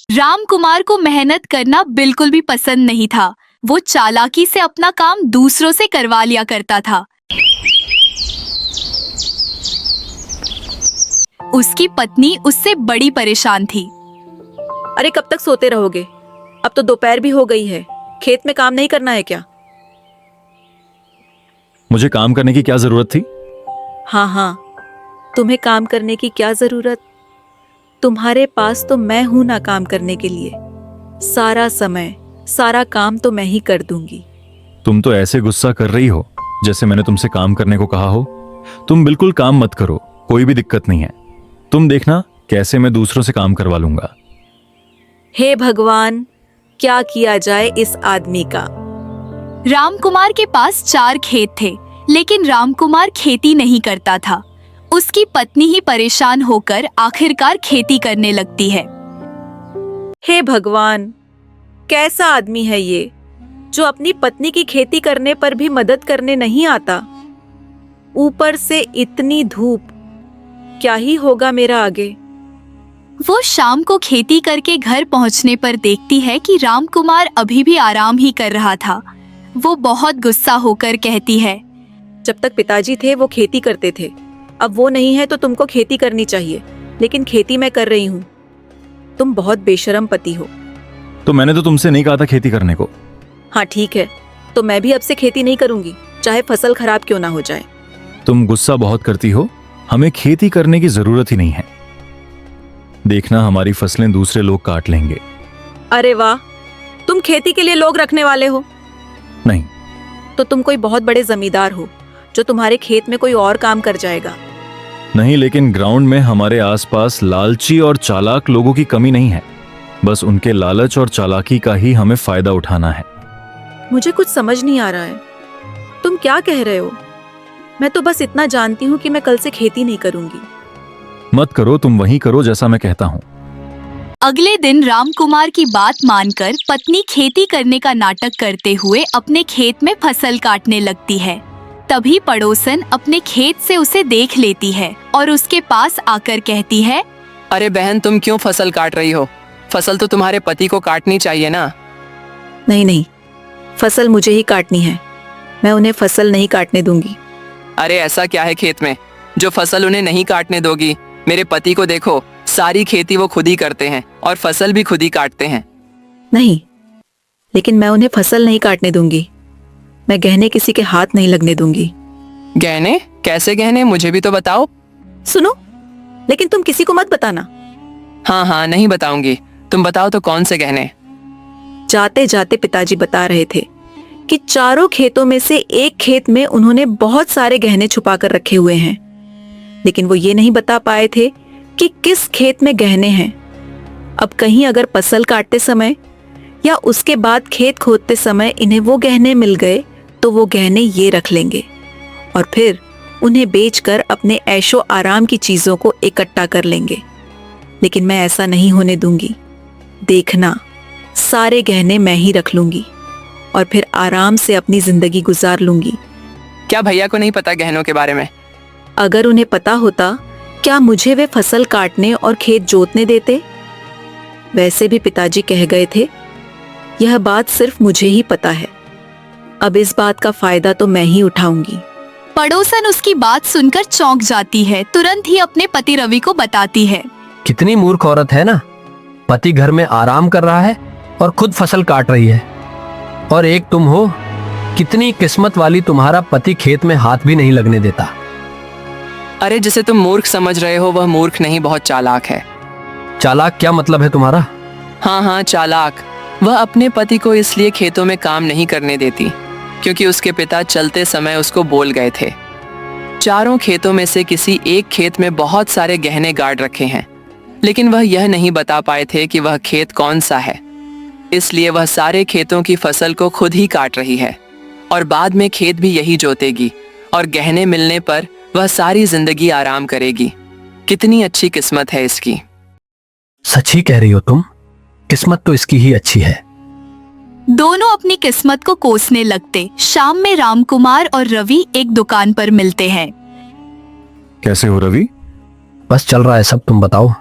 राम कुमार को मेहनत करना बिल्कुल भी पसंद नहीं था। वो चालाकी से अपना काम दूसरों से करवा लिया करता था। उसकी पत्नी उससे बड़ी परेशान थी। अरे कब तक सोते रहोगे? अब तो दोपहर भी हो गई है। खेत में काम नहीं करना है क्या? मुझे काम करने की क्या जरूरत थी? हाँ, तुम्हें काम करने की क्या जरूरत? तुम्हारे पास तो मैं हूं ना काम करने के लिए। सारा समय, सारा काम तो मैं ही कर दूंगी। तुम तो ऐसे गुस्सा कर रही हो जैसे मैंने तुमसे काम करने को कहा हो। तुम बिल्कुल काम मत करो, कोई भी दिक्कत नहीं है। तुम देखना कैसे मैं दूसरों से काम करवा लूंगा। हे भगवान, क्या किया जाए इस आदमी का। राम कुमार के पास 4 खेत थे, लेकिन राम कुमार खेती नहीं करता था। उसकी पत्नी ही परेशान होकर आखिरकार खेती करने लगती है। हे भगवान, कैसा आदमी है ये जो अपनी पत्नी की खेती करने पर भी मदद करने नहीं आता। ऊपर से इतनी धूप, क्या ही होगा मेरा आगे। वो शाम को खेती करके घर पहुंचने पर देखती है कि राम कुमार अभी भी आराम ही कर रहा था। वो बहुत गुस्सा होकर कहती है, जब तक पिताजी थे वो खेती करते थे, अब वो नहीं है तो तुमको खेती करनी चाहिए, लेकिन खेती मैं कर रही हूँ। तुम बहुत बेशरम पति हो। तो मैंने तो तुमसे नहीं कहा था खेती करने को। हाँ ठीक है, तो मैं भी अब से खेती नहीं करूंगी, चाहे फसल खराब क्यों ना हो जाए। तुम गुस्सा बहुत करती हो। हमें खेती करने की जरूरत ही नहीं है। देखना हमारी फसलें दूसरे लोग काट लेंगे। अरे वाह, तुम खेती के लिए लोग रखने वाले हो? नहीं। तो तुम कोई बहुत बड़े जमींदार हो जो तुम्हारे खेत में कोई और काम कर जाएगा। नहीं, लेकिन ग्राउंड में हमारे आसपास लालची और चालाक लोगों की कमी नहीं है। बस उनके लालच और चालाकी का ही हमें फायदा उठाना है। मुझे कुछ समझ नहीं आ रहा है, तुम क्या कह रहे हो? मैं तो बस इतना जानती हूँ कि मैं कल से खेती नहीं करूंगी। मत करो, तुम वही करो जैसा मैं कहता हूँ। अगले दिन राम कुमार की बात मानकर पत्नी खेती करने का नाटक करते हुए अपने खेत में फसल काटने लगती है। तभी पड़ोसन अपने खेत से उसे देख लेती है और उसके पास आकर कहती है, अरे बहन, तुम क्यों फसल काट रही हो? फसल तो तुम्हारे पति को काटनी चाहिए ना। नहीं, फसल मुझे ही काटनी है। मैं उन्हें फसल नहीं काटने दूंगी। अरे ऐसा क्या है खेत में जो फसल उन्हें नहीं काटने दोगी? मेरे पति को देखो, सारी खेती वो खुद ही करते हैं और फसल भी खुद ही काटते हैं। नहीं, लेकिन मैं उन्हें फसल नहीं काटने दूंगी। मैं गहने किसी के हाथ नहीं लगने दूंगी। गहने? कैसे गहने? मुझे भी तो बताओ। सुनो, लेकिन तुम किसी को मत बताना। हाँ, नहीं बताऊंगी। तुम बताओ तो कौन से गहने? जाते जाते पिताजी बता रहे थे कि चारों खेतों में से एक खेत में उन्होंने बहुत सारे गहने छुपा कर रखे हुए हैं, लेकिन वो ये नहीं बता पाए थे कि किस खेत में गहने हैं। अब कहीं अगर फसल काटते समय या उसके बाद खेत खोदते समय इन्हें वो गहने मिल गए तो वो गहने ये रख लेंगे और फिर उन्हें बेचकर अपने ऐशो आराम की चीजों को इकट्ठा कर लेंगे। लेकिन मैं ऐसा नहीं होने दूंगी। देखना, सारे गहने मैं ही रख लूंगी और फिर आराम से अपनी जिंदगी गुजार लूंगी। क्या भैया को नहीं पता गहनों के बारे में? अगर उन्हें पता होता, क्या मुझे वे फसल काटने और खेत जोतने देते? वैसे भी पिताजी कह गए थे, यह बात सिर्फ मुझे ही पता है। अब इस बात का फायदा तो मैं ही उठाऊंगी। पड़ोसन उसकी बात सुनकर चौंक जाती है। तुरंत ही अपने पति रवि को बताती है, कितनी मूर्ख औरत है ना। पति घर में आराम कर रहा है और खुद फसल काट रही है। और एक तुम हो, कितनी किस्मत वाली, तुम्हारा पति खेत में हाथ भी नहीं लगने देता। अरे जिसे तुम मूर्ख समझ रहे हो वह मूर्ख नहीं, बहुत चालाक है। चालाक क्या मतलब है तुम्हारा? हाँ, चालाक। वह अपने पति को इसलिए खेतों में काम नहीं करने देती क्योंकि उसके पिता चलते समय उसको बोल गए थे। चारों खेतों में से किसी एक खेत में बहुत सारे गहने गाड़ रखे हैं, लेकिन वह यह नहीं बता पाए थे कि वह खेत कौन सा है। इसलिए वह सारे खेतों की फसल को खुद ही काट रही है और बाद में खेत भी यही जोतेगी और गहने मिलने पर वह सारी जिंदगी आराम करेगी। कितनी अच्छी किस्मत है इसकी। सच ही कह रही हो तुम, किस्मत तो इसकी ही अच्छी है। दोनों अपनी किस्मत को कोसने लगते। शाम में राम कुमार और रवि एक दुकान पर मिलते हैं। कैसे हो रवि? बस चल रहा है सब, तुम बताओ।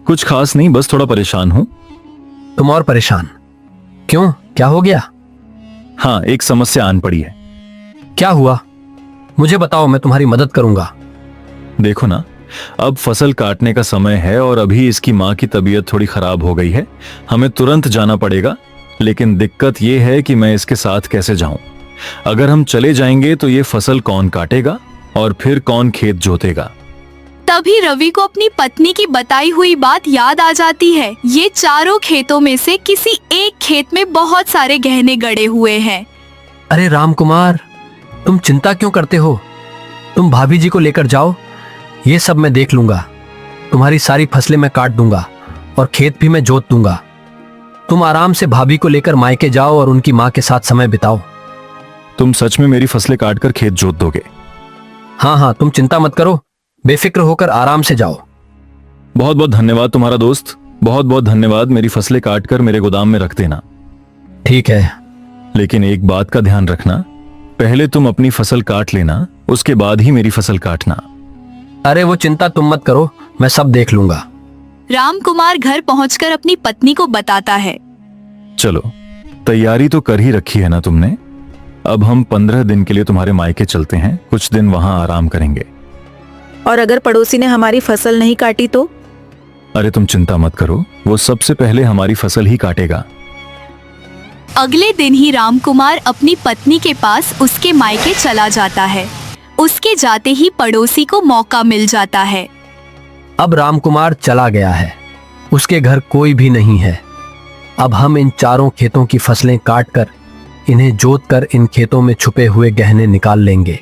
कुछ खास नहीं, बस थोड़ा परेशान हूँ। तुम और परेशान क्यों, क्या हो गया? हाँ, एक समस्या आन पड़ी है। क्या हुआ मुझे बताओ, मैं तुम्हारी मदद करूंगा। देखो ना, अब फसल काटने का समय है और अभी इसकी माँ की तबीयत थोड़ी खराब हो गई है। हमें तुरंत जाना पड़ेगा, लेकिन दिक्कत यह है कि मैं इसके साथ कैसे जाऊं। अगर हम चले जाएंगे तो ये फसल कौन काटेगा और फिर कौन खेत जोतेगा। तभी रवि को अपनी पत्नी की बताई हुई बात याद आ जाती है। ये चारों खेतों में से किसी एक खेत में बहुत सारे गहने गड़े हुए हैं। अरे राम कुमार, तुम चिंता क्यों करते हो? तुम भाभी जी को लेकर जाओ, ये सब मैं देख लूंगा। तुम्हारी सारी फसलें मैं काट दूंगा और खेत भी मैं जोत दूंगा। तुम आराम से भाभी को लेकर मायके जाओ और उनकी माँ के साथ समय बिताओ। तुम सच में मेरी फसलें काटकर खेत जोत दोगे? हाँ हाँ, तुम चिंता मत करो, बेफिक्र होकर आराम से जाओ। बहुत बहुत धन्यवाद तुम्हारा दोस्त, बहुत बहुत धन्यवाद। मेरी फसलें काटकर मेरे गोदाम में रख देना। ठीक है। लेकिन एक बात का ध्यान रखना, पहले तुम अपनी फसल काट लेना, उसके बाद ही मेरी फसल काटना। अरे वो चिंता तुम मत करो, मैं सब देख लूंगा। राम कुमार घर पहुंचकर अपनी पत्नी को बताता है। चलो, तैयारी तो कर ही रखी है ना तुमने। अब हम 15 दिन के लिए तुम्हारे मायके चलते हैं, कुछ दिन वहां आराम करेंगे। और अगर पड़ोसी ने हमारी फसल नहीं काटी तो? अरे तुम चिंता मत करो, वो सबसे पहले हमारी फसल ही काटेगा। अगले दिन ही राम कुमार अपनी पत्नी के पास उसके मायके चला जाता है। उसके जाते ही पड़ोसी को मौका मिल जाता है। अब राम कुमार चला गया है, उसके घर कोई भी नहीं है। अब हम इन चारों खेतों की फसलें काट कर, इन्हें जोत कर इन खेतों में छुपे हुए गहने निकाल लेंगे।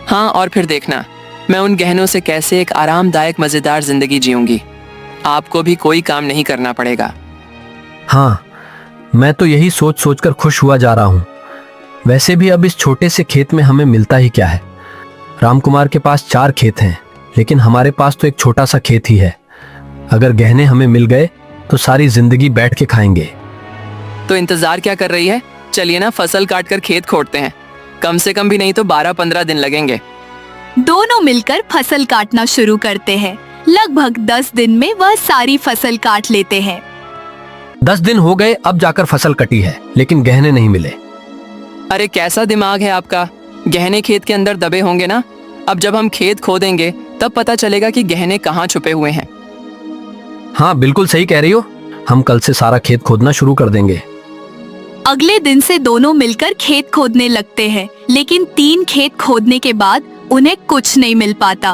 हाँ, और फिर देखना मैं उन गहनों से कैसे एक आरामदायक मजेदार जिंदगी जीऊंगी। आपको भी कोई काम नहीं करना पड़ेगा। हाँ, मैं तो यही सोच सोचकर खुश हुआ जा रहा हूँ। वैसे भी अब इस छोटे से खेत में हमें मिलता ही क्या है। राम कुमार के पास 4 खेत हैं, लेकिन हमारे पास तो एक छोटा सा खेत ही है। अगर गहने हमें मिल गए तो सारी जिंदगी बैठ के खाएंगे। तो इंतजार क्या कर रही है? चलिए ना, फसल काट कर खेत खोदते हैं। कम से कम भी नहीं तो 12-15 दिन लगेंगे। दोनों मिलकर फसल काटना शुरू करते हैं। लगभग 10 दिन में वह सारी फसल काट लेते हैं। 10 दिन हो गए, अब जाकर फसल कटी है, लेकिन गहने नहीं मिले। अरे कैसा दिमाग है आपका? गहने खेत के अंदर दबे होंगे ना। अब जब हम खेत खोदेंगे तब पता चलेगा कि गहने कहाँ छुपे हुए हैं। हाँ, बिल्कुल सही कह रही हो। हम कल से सारा खेत खोदना शुरू कर देंगे। अगले दिन से दोनों मिलकर खेत खोदने लगते हैं, लेकिन 3 खेत खोदने के बाद उन्हें कुछ नहीं मिल पाता।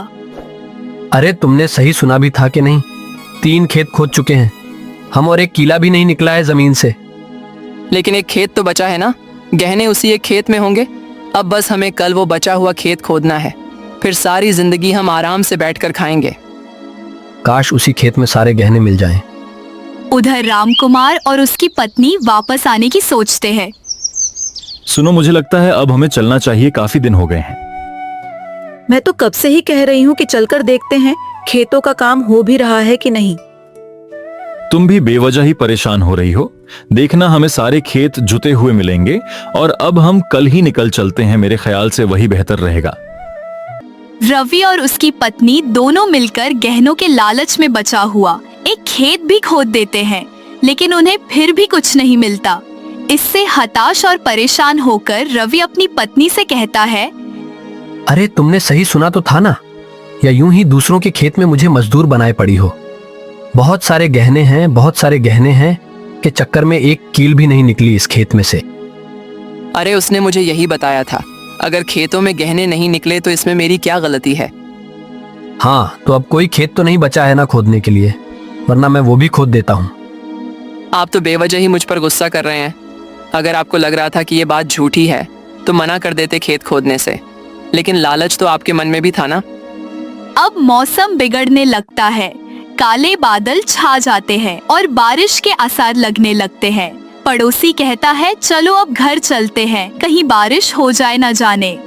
अरे तुमने सही सुना भी था कि नहीं? 3 खेत खोद चुके हैं हम और एक कीला भी नहीं निकला है जमीन से। लेकिन एक खेत तो बचा है ना, गहने उसी एक खेत में होंगे। अब बस हमें कल वो बचा हुआ खेत खोदना है, फिर सारी जिंदगी हम आराम से बैठकर खाएंगे। काश उसी खेत में सारे गहने मिल जाएं। उधर राम कुमार और उसकी पत्नी वापस आने की सोचते हैं। सुनो, मुझे लगता है अब हमें चलना चाहिए, काफी दिन हो गए हैं। मैं तो कब से ही कह रही हूँ कि चलकर देखते हैं खेतों का काम हो भी रहा है कि नहीं। तुम भी बेवजह ही परेशान हो रही हो। देखना, हमें सारे खेत जुते हुए मिलेंगे और अब हम कल ही निकल चलते हैं। मेरे ख्याल से वही बेहतर रहेगा। रवि और उसकी पत्नी दोनों मिलकर गहनों के लालच में बचा हुआ एक खेत भी खोद देते हैं, लेकिन उन्हें फिर भी कुछ नहीं मिलता। इससे हताश और परेशान होकर रवि अपनी पत्नी से कहता है, अरे तुमने सही सुना तो था ना, या यूं ही दूसरों के खेत में मुझे मजदूर बनाए पड़ी हो। बहुत सारे गहने हैं, बहुत सारे गहने हैं के चक्कर में एक कील भी नहीं निकली इस खेत में से। अरे उसने मुझे यही बताया था, अगर खेतों में गहने नहीं निकले तो इसमें मेरी क्या गलती है। हाँ, तो अब कोई खेत तो नहीं बचा है ना खोदने के लिए, वरना मैं वो भी खोद देता हूँ। आप तो बेवजह ही मुझ पर गुस्सा कर रहे हैं। अगर आपको लग रहा था कि ये बात झूठी है तो मना कर देते खेत खोदने से, लेकिन लालच तो आपके मन में भी था ना। अब मौसम बिगड़ने लगता है। काले बादल छा जाते हैं और बारिश के आसार लगने लगते हैं। पड़ोसी कहता है, चलो अब घर चलते हैं, कहीं बारिश हो जाए ना जाने।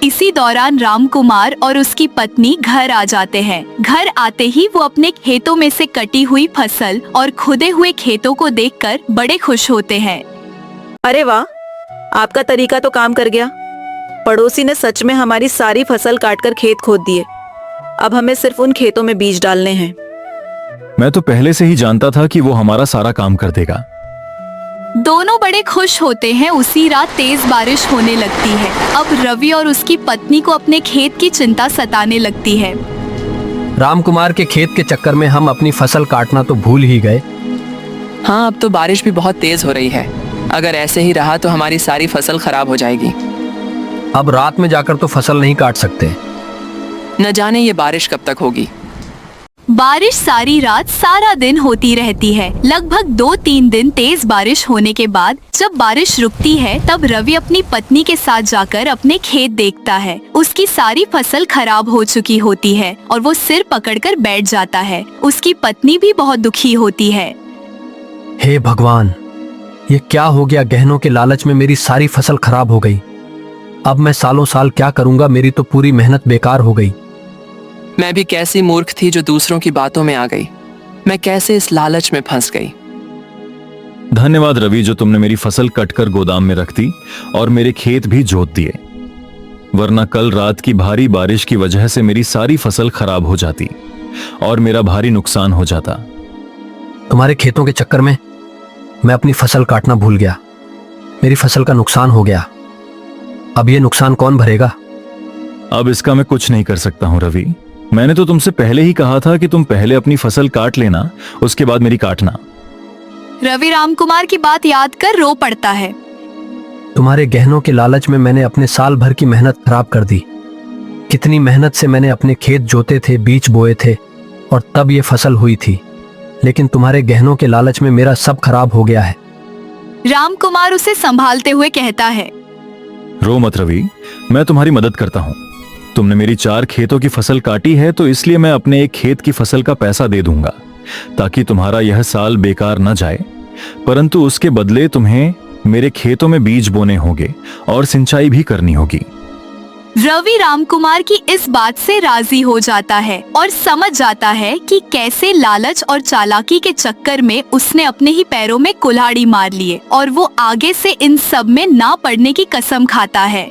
इसी दौरान राम कुमार और उसकी पत्नी घर आ जाते हैं। घर आते ही वो अपने खेतों में से कटी हुई फसल और खुदे हुए खेतों को देखकर बड़े खुश होते हैं। अरे वाह, आपका तरीका तो काम कर गया। पड़ोसी ने सच में हमारी सारी फसल काटकर खेत खोद दिए। अब हमें सिर्फ उन खेतों में बीज डालने हैं। मैं तो पहले से ही जानता था कि वो हमारा सारा काम कर देगा। दोनों बड़े खुश होते हैं। उसी रात तेज बारिश होने लगती है। अब रवि और उसकी पत्नी को अपने खेत की चिंता सताने लगती है। रामकुमार के खेत के चक्कर में हम अपनी फसल काटना तो भूल ही गए। हाँ, अब तो बारिश भी बहुत तेज हो रही है। अगर ऐसे ही रहा तो हमारी सारी फसल खराब हो जाएगी। अब रात में जाकर तो फसल नहीं काट सकते। न जाने ये बारिश कब तक होगी। बारिश सारी रात सारा दिन होती रहती है। लगभग 2-3 दिन तेज बारिश होने के बाद जब बारिश रुकती है तब रवि अपनी पत्नी के साथ जाकर अपने खेत देखता है। उसकी सारी फसल खराब हो चुकी होती है और वो सिर पकड़कर बैठ जाता है। उसकी पत्नी भी बहुत दुखी होती है। हे भगवान, ये क्या हो गया? गहनों के लालच में मेरी सारी फसल खराब हो गई। अब मैं सालों साल क्या करूंगा? मेरी तो पूरी मेहनत बेकार हो गई। मैं भी कैसी मूर्ख थी जो दूसरों की बातों में आ गई। मैं कैसे इस लालच में फंस गई। धन्यवाद रवि, जो तुमने मेरी फसल कटकर गोदाम में रख दी और मेरे खेत भी जोत दिए, वरना कल रात की भारी बारिश की वजह से मेरी सारी फसल खराब हो जाती और मेरा भारी नुकसान हो जाता। तुम्हारे खेतों के चक्कर में मैं अपनी फसल काटना भूल गया। मेरी फसल का नुकसान हो गया। अब ये नुकसान कौन भरेगा? अब इसका मैं कुछ नहीं कर सकता हूं रवि। मैंने तो तुमसे पहले ही कहा था कि तुम पहले अपनी फसल काट लेना, उसके बाद मेरी काटना। रवि रामकुमार की बात याद कर रो पड़ता है। तुम्हारे गहनों के लालच में मैंने अपने साल भर की मेहनत खराब कर दी। कितनी मेहनत से मैंने अपने खेत जोते थे, बीज बोए थे और तब ये फसल हुई थी। लेकिन तुम्हारे गहनों के लालच में मेरा सब खराब हो गया है। रामकुमार उसे संभालते हुए कहता है। रो मत रवि, मैं तुम्हारी मदद करता हूं। तुमने मेरी 4 खेतों की फसल काटी है तो इसलिए मैं अपने एक खेत की फसल का पैसा दे दूंगा ताकि तुम्हारा यह साल बेकार न जाए, परंतु उसके बदले तुम्हें मेरे खेतों में बीज बोने होंगे और सिंचाई भी करनी होगी। रवि रामकुमार की इस बात से राजी हो जाता है और समझ जाता है कि कैसे लालच और चालाकी के चक्कर में उसने अपने ही पैरों में कुल्हाड़ी मार लिए और वो आगे से इन सब में ना पड़ने की कसम खाता है।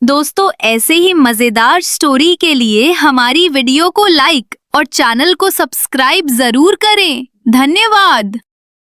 दोस्तों, ऐसे ही मजेदार स्टोरी के लिए हमारी वीडियो को लाइक और चैनल को सब्सक्राइब जरूर करें। धन्यवाद।